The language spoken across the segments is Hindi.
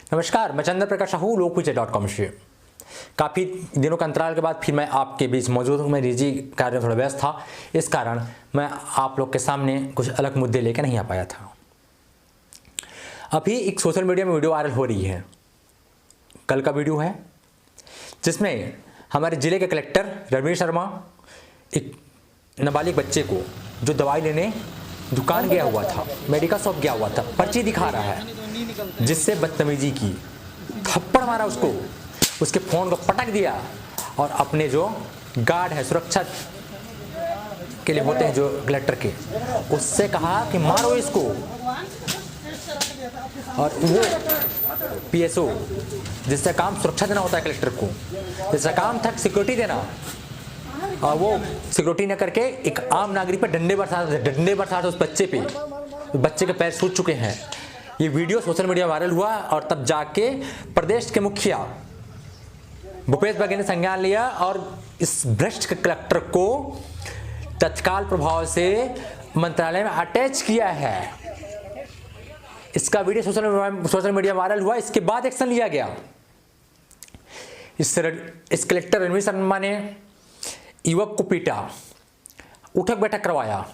नमस्कार, मैं चंद्र प्रकाश साहू लोकविजय.com से। काफ़ी दिनों के अंतराल के बाद फिर मैं आपके बीच मौजूद हूँ। मैं निजी कार्य में थोड़ा व्यस्त था, इस कारण मैं आप लोग के सामने कुछ अलग मुद्दे लेकर नहीं आ पाया था। अभी एक सोशल मीडिया में वीडियो वायरल हो रही है, कल का वीडियो है, जिसमें हमारे ज़िले के कलेक्टर रणवीर शर्मा एक नाबालिग बच्चे को जो दवाई लेने दुकान गया हुआ था, मेडिकल शॉप गया हुआ था, पर्ची दिखा रहा है, जिससे बदतमीजी की, थप्पड़ मारा उसको, उसके फ़ोन को पटक दिया और अपने जो गार्ड है, सुरक्षा के लिए होते हैं जो कलेक्टर के, उससे कहा कि मारो इसको। और वो पीएसओ जिसका काम सुरक्षा देना होता है कलेक्टर को, जिसका काम था सिक्योरिटी देना, और वो सिक्योरिटी न करके एक आम नागरिक पर डंडे बरसात उस बच्चे पे, बच्चे के पैर सूज चुके हैं। ये वीडियो सोशल मीडिया वायरल हुआ और तब जाके प्रदेश के मुखिया भूपेश बघेल ने संज्ञान लिया और इस भ्रष्ट कलेक्टर को तत्काल प्रभाव से मंत्रालय में अटैच किया है। इसका वीडियो सोशल मीडिया वायरल हुआ, इसके बाद एक्शन लिया गया। इस कलेक्टर रणवीर शर्मा ने युवक को पीटा, उठक बैठक करवाया।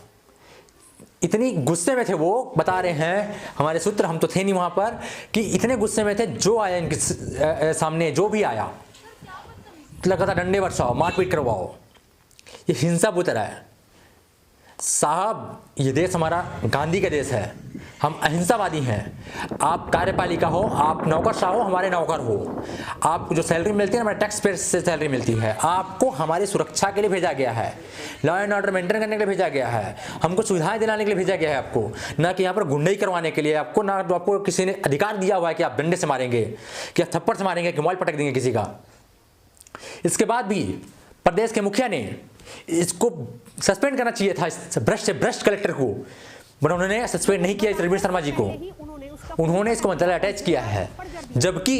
इतनी गुस्से में थे वो, बता रहे हैं हमारे सूत्र, हम तो थे नहीं वहां पर, कि इतने गुस्से में थे, जो आया इनके सामने, जो भी आया लगा था डंडे बरसाओ, मारपीट करवाओ। ये हिंसा बुत रहा है साहब। ये देश हमारा गांधी का देश है, हम अहिंसावादी हैं। आप कार्यपालिका हो, आप नौकरशाह हो, हमारे नौकर हो। आपको जो सैलरी मिलती है ना, हमारे टैक्स पेयर से सैलरी मिलती है। आपको हमारी सुरक्षा के लिए भेजा गया है, लॉ एंड ऑर्डर मेंटेन करने के लिए भेजा गया है, हमको सुविधाएं दिलाने के लिए भेजा गया है आपको, ना कि यहाँ पर गुंडाई करवाने के लिए आपको, ना आपको किसी ने अधिकार दिया हुआ है कि आप डंडे से मारेंगे, कि आप थप्पड़ से मारेंगे, कि मोबाइल पटक देंगे किसी का। इसके बाद भी प्रदेश के मुखिया ने इसको सस्पेंड करना चाहिए था, इस भ्रष्ट कलेक्टर को, बट उन्होंने सस्पेंड नहीं किया रणवीर शर्मा जी को। उन्होंने इसको मंत्रालय अटैच किया है, जबकि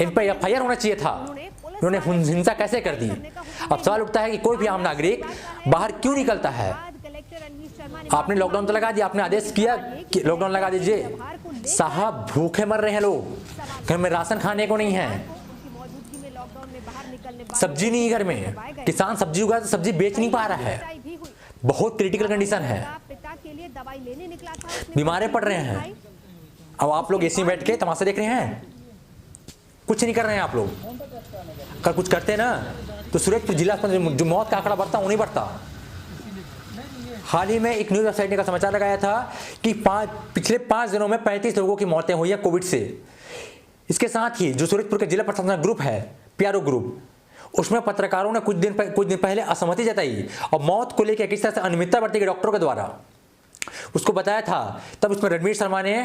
इन पर एफआईआर होना चाहिए था। उन्होंने हिंसा कैसे कर दी? अब सवाल उठता है कि कोई भी आम नागरिक बाहर क्यों निकलता है? आपने लॉकडाउन तो लगा दिया, आपने आदेश किया कि लॉकडाउन लगा दीजिए। साहब भूखे मर रहे हैं लोग, घर में राशन खाने को नहीं है, सब्जी नहीं घर में, किसान सब्जी उगा तो सब्जी बेच नहीं पा रहा है, बहुत क्रिटिकल कंडीशन है, बीमारे पड़ रहे हैं। अब आप लोग एसी में बैठ के तमाशा देख रहे हैं, कुछ नहीं कर रहे हैं आप लोग। अगर कुछ करते ना तो सूरजपुर जिला जो मौत का आंकड़ा बढ़ता वो नहीं बढ़ता। हाल ही में एक न्यूज वेबसाइट ने का समाचार लगाया था कि पिछले 5 दिनों में 35 लोगों की मौतें हुई है कोविड से। इसके साथ ही जो सूरजपुर के जिला प्रशासन ग्रुप है, पीआरओ ग्रुप, उसमें पत्रकारों ने कुछ दिन पहले असहमति जताई और मौत को लेकर किस तरह से अनियमितता बरती गई डॉक्टरों के द्वारा, उसको बताया था। तब उसमें रणवीर शर्मा ने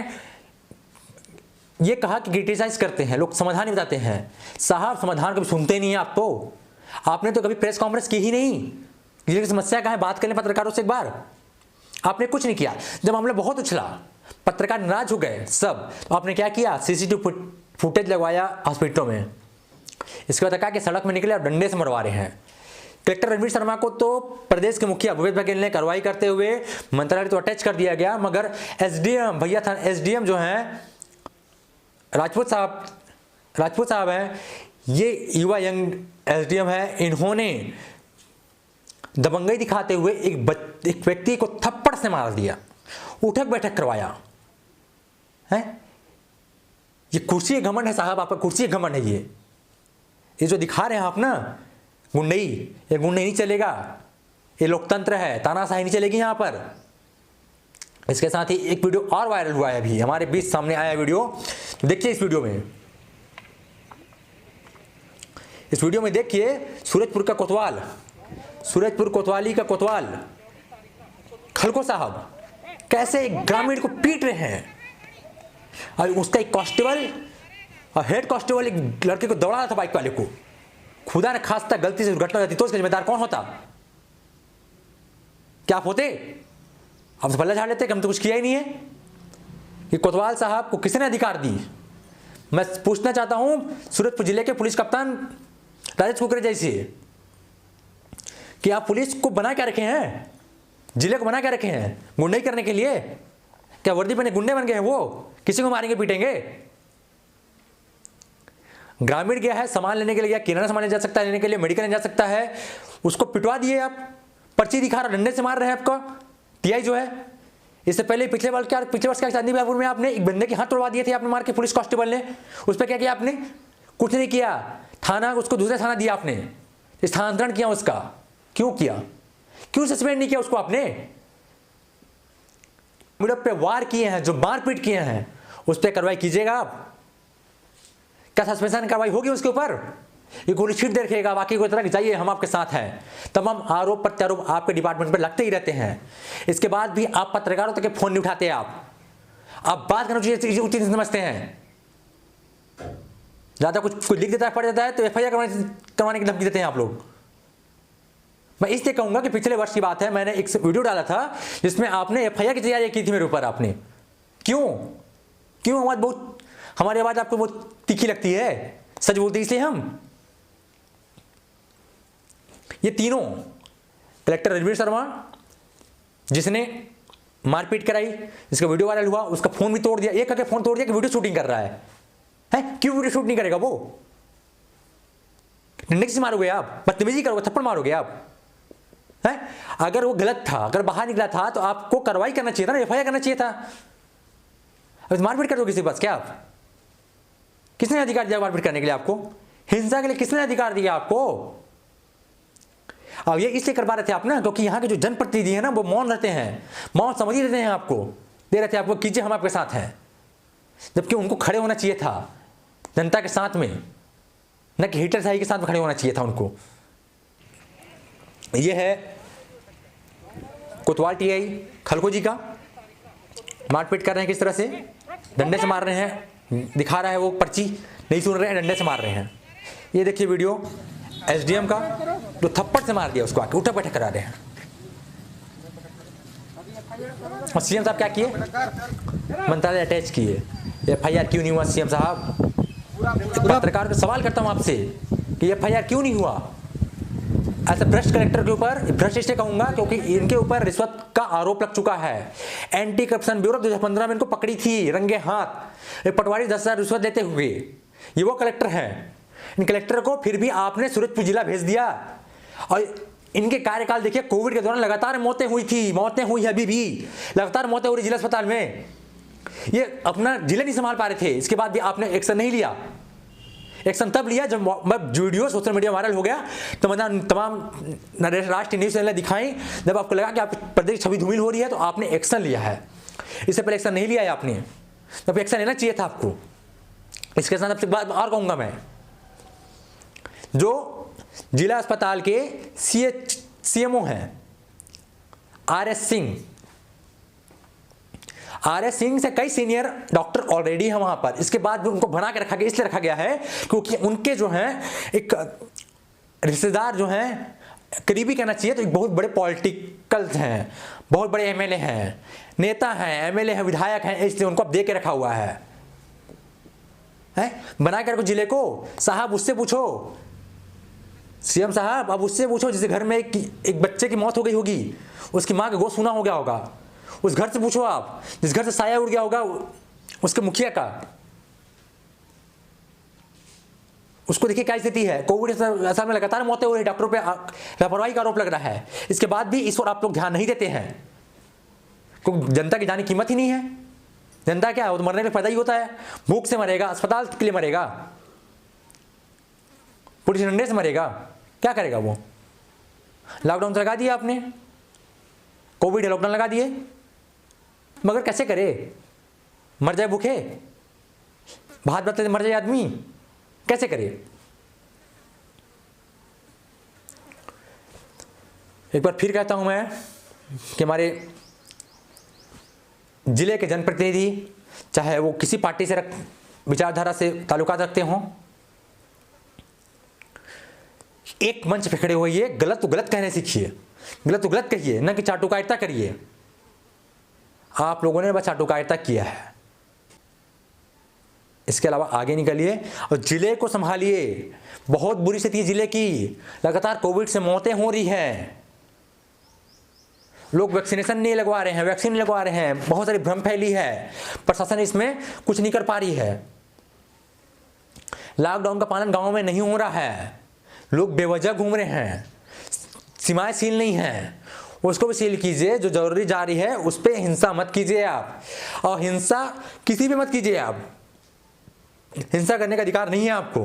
ये कहा कि क्रिटिसाइज करते हैं लोग, समाधान नहीं बताते हैं। साहब समाधान कभी सुनते नहीं है आप तो। आपने तो कभी प्रेस कॉन्फ्रेंस की ही नहीं, जिले की समस्या क्या है बात कर लें पत्रकारों से एक बार। आपने कुछ नहीं किया। जब हमने बहुत उछला, पत्रकार नाराज हो गए सब, तो आपने क्या किया? सीसीटीवी फुटेज लगवाया हॉस्पिटलों में। इसके बाद कहा कि सड़क में निकले और डंडे से मरवा रहे हैं। कलेक्टर रणवीर शर्मा को तो प्रदेश के मुखिया भूपेश बघेल ने कार्रवाई करते हुए मंत्रालय तो अटैच कर दिया गया, मगर एसडीएम भैया था, एसडीएम जो हैं राजपूत साहब हैं, ये युवा यंग एसडीएम है, इन्होंने दबंगई दिखाते हुए एक व्यक्ति को थप्पड़ से मार दिया, उठक बैठक करवाया है। ये कुर्सी घमंड है साहब, आपका कुर्सी घमंड है। ये जो दिखा रहे हैं आप ना गुंडई, ये गुंडई नहीं चलेगा, ये लोकतंत्र है, तानाशाही नहीं चलेगी यहाँ पर। इसके साथ ही एक वीडियो और वायरल हुआ है, अभी हमारे बीच सामने आया वीडियो, देखिए इस वीडियो में देखिए सूरजपुर का कोतवाल, सूरजपुर कोतवाली का कोतवाल खलको साहब कैसे एक ग्रामीण को पीट रहे हैं, और उसका एक कांस्टेबल और हेड कांस्टेबल एक लड़के को दौड़ा रहा था बाइक वाले को। खुदा ने खास्ता गलती से दुर्घटना हो जाती तो उसका जिम्मेदार कौन होता? क्या आप होते? आप तो पल्ला झाड़ लेते कि हम तो कुछ किया ही नहीं है। कि कोतवाल साहब को किसने अधिकार दी? मैं पूछना चाहता हूं सूरजपुर जिले के पुलिस कप्तान राजेश कुकरेजा जी से कि आप पुलिस को बना क्या रखे हैं, जिले को बना क्या रखे हैं? गुंडई करने के लिए? क्या वर्दी पहने गुंडे बन गए हैं वो? किसी को मारेंगे पीटेंगे? ग्रामीण गया है सामान लेने के लिए, गया किराना सामान ले जा सकता है लेने के लिए, मेडिकल ले जा सकता है, उसको पिटवा दिए आप, पर्ची दिखा रहा, डंडे से मार रहे हैं आपका टीआई जो है। इससे पहले पिछले वर्ष क्या चांदी बाजापुर में आपने एक बंदे के हाथ तोड़वा दिए थे आपने मार के, पुलिस कांस्टेबल ने। उस पर क्या किया आपने? कुछ नहीं किया, थाना उसको दूसरा थाना दिया आपने, स्थानांतरण किया उसका। क्यों किया? क्यों सस्पेंड नहीं किया उसको आपने? मीडिया पे वार किए हैं, जो मारपीट किए हैं, उस पर कार्रवाई कीजिएगा आप। क्या सस्पेंशन कार्रवाई होगी उसके ऊपर? ये गोली छीट दे रखेगा बाकी कोई तरह की, चाहिए हम आपके साथ हैं। तमाम आरोप प्रत्यारोप आपके डिपार्टमेंट पर लगते ही रहते हैं। इसके बाद भी आप पत्रकारों तक फोन नहीं उठाते। आप बात करना चाहिए उचित समझते हैं। ज्यादा कुछ लिख देता है, पढ़ देता है तो एफआईआर करवाने की धमकी देते हैं आप लोग। मैं इसलिए कहूंगा कि पिछले वर्ष की बात है, मैंने एक वीडियो डाला था जिसमें आपने एफआईआर की तैयारी की थी मेरे ऊपर। आपने क्यों हमारी आवाज आपको बहुत तीखी लगती है? सच बोलते इसलिए हम। ये तीनों, कलेक्टर रणवीर शर्मा जिसने मारपीट कराई, जिसका वीडियो वायरल हुआ, उसका फोन भी तोड़ दिया, एक करके फोन तोड़ दिया कि वीडियो शूटिंग कर रहा है। क्यों वीडियो शूट नहीं करेगा वो? डंडे से मारोगे आप? बदतमीजी करोगे? थप्पड़ मारोगे आप? अगर वो गलत था, अगर बाहर निकला था तो आपको कार्रवाई करना चाहिए था ना, एफआईआर करना चाहिए था। अब मारपीट कर दो किसी बस क्या आप? किसने अधिकार दिया मारपीट करने के लिए आपको? हिंसा के लिए किसने अधिकार दिया आपको? अब ये इसलिए करवा रहे थे आप ना, क्योंकि यहाँ के जो जनप्रतिनिधि है ना वो मौन रहते हैं, मौन समझ ही देते हैं आपको, दे रहे थे आपको कीजिए हम आपके साथ हैं। जबकि उनको खड़े होना चाहिए था जनता के साथ में, न कि हिटलर शाही के साथ में खड़े होना चाहिए था उनको। ये है कोतवाल टीआई खलको जी का, मारपीट कर रहे हैं किस तरह से, डंडे से मार रहे हैं, दिखा रहा है वो पर्ची, नहीं सुन रहे हैं, डंडे से मार रहे हैं। ये देखिए वीडियो एसडीएम का, जो थप्पड़ से मार दिया उसको, आके उठक बैठक करा रहे हैं। और सीएम साहब क्या किए? मंत्रालय अटैच किए। एफआईआर क्यों नहीं हुआ सीएम साहब? पत्रकार को सवाल करता हूं आपसे कि एफआईआर क्यों नहीं हुआ? ऐसे भ्रष्ट कलेक्टर के ऊपर, भ्रष्ट इसलिए कहूंगा क्योंकि इनके ऊपर रिश्वत का आरोप लग चुका है। एंटी करप्शन ब्यूरो 2015 में इनको पकड़ी थी रंगे हाथ, पटवारी 10,000 रिश्वत लेते हुए। ये वो कलेक्टर हैं। इन कलेक्टर को फिर भी आपने सूरजपुर जिला भेज दिया। और इनके कार्यकाल देखिए, कोविड के दौरान लगातार मौतें हुई है, अभी भी लगातार मौतें हो रही जिला अस्पताल में। ये अपना जिला नहीं संभाल पा रहे थे, इसके बाद भी आपने एक्शन नहीं लिया। एक्शन तब लिया जब वीडियो सोशल मीडिया वायरल हो गया, तो तमाम राष्ट्रीय न्यूज चैनल दिखाई, जब आपको लगा कि आप प्रदेश छवि धूमिल हो रही है तो आपने एक्शन लिया है। इससे पहले एक्शन नहीं लिया है आपने, तब एक्शन लेना चाहिए था आपको। इसके साथ आपसे बात और कहूंगा मैं, जो जिला अस्पताल के सीएमओ हैं आरएस सिंह से कई सीनियर डॉक्टर ऑलरेडी है वहां पर। इसके बाद भी उनको बना के रखा गया, इसलिए रखा गया है क्योंकि उनके जो हैं एक रिश्तेदार जो हैं, करीबी कहना चाहिए तो एक बहुत बड़े पॉलिटिकल हैं, बहुत बड़े एमएलए हैं, नेता हैं, एमएलए हैं, विधायक हैं, इसलिए उनको अब दे के रखा हुआ है। बना के रखो जिले को। साहब उससे पूछो, सीएम साहब अब उससे पूछो जिस घर में एक बच्चे की मौत हो गई होगी, उसकी मां का गोश्त सूना हो गया होगा, उस घर से पूछो आप, जिस घर से साया उड़ गया होगा उसके मुखिया का, उसको देखिए क्या स्थिति है। कोविड असर में लगातार मौतें हो रही, डॉक्टरों पे लापरवाही का आरोप लग रहा है। इसके बाद भी इस पर आप लोग ध्यान नहीं देते हैं, क्योंकि जनता की जान की कीमत ही नहीं है। जनता क्या है, वो तो मरने में पैदा ही होता है। भूख से मरेगा, अस्पताल के लिए मरेगा, पुलिस डंडे से मरेगा, क्या करेगा वो? लॉकडाउन तो लगा दिया आपने, कोविड है लॉकडाउन लगा दिए, मगर कैसे करे? मर जाए भूखे, भात भात मर जाए आदमी, कैसे करे? एक बार फिर कहता हूं मैं कि हमारे जिले के जनप्रतिनिधि, चाहे वो किसी पार्टी से विचारधारा से ताल्लुकात रखते हों, एक मंच पे खड़े होइए, गलत तो गलत कहने सीखिए, गलत तो गलत कहिए, न कि चाटुकारिता करिए। आप लोगों ने बस चाटुकारिता किया है, इसके अलावा आगे निकलिए और जिले को संभालिए। बहुत बुरी स्थिति है जिले की, लगातार कोविड से मौतें हो रही हैं, लोग वैक्सीनेशन नहीं लगवा रहे हैं, वैक्सीन नहीं लगवा रहे हैं, बहुत सारी भ्रम फैली है, प्रशासन इसमें कुछ नहीं कर पा रही है। लॉकडाउन का पालन गाँव में नहीं हो रहा है, लोग बेवजह घूम रहे हैं, सीमाएं सील नहीं हैं, उसको भी सील कीजिए। जो जरूरी जारी है उस पर हिंसा मत कीजिए आप, और हिंसा किसी भी मत कीजिए आप। हिंसा करने का अधिकार नहीं है आपको।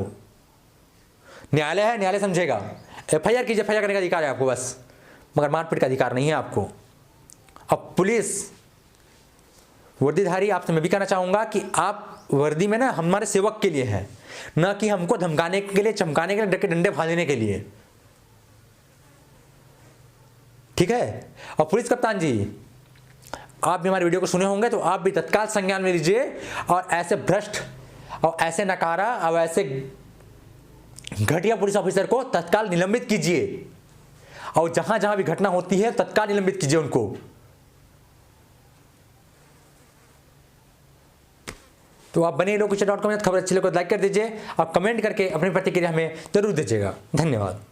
न्यायालय है, न्यायालय समझेगा। एफआईआर कीजिए, एफआईआर करने का अधिकार है आपको बस, मगर मारपीट का अधिकार नहीं है आपको। अब पुलिस वर्दीधारी, आपसे मैं भी कहना चाहूंगा कि आप वर्दी में ना हमारे सेवक के लिए है, ना कि हमको धमकाने के लिए, चमकाने के लिए, डके डंडे भाजने के लिए, ठीक है। और पुलिस कप्तान जी, आप भी हमारे वीडियो को सुने होंगे तो आप भी तत्काल संज्ञान में लीजिए और ऐसे भ्रष्ट और ऐसे नकारा और ऐसे घटिया पुलिस ऑफिसर को तत्काल निलंबित कीजिए, और जहां जहां भी घटना होती है तत्काल निलंबित कीजिए उनको। तो आप बने लोकेशन.com, खबर अच्छी लगे तो लाइक कर दीजिए और कमेंट करके अपनी प्रतिक्रिया हमें जरूर दीजिएगा। धन्यवाद।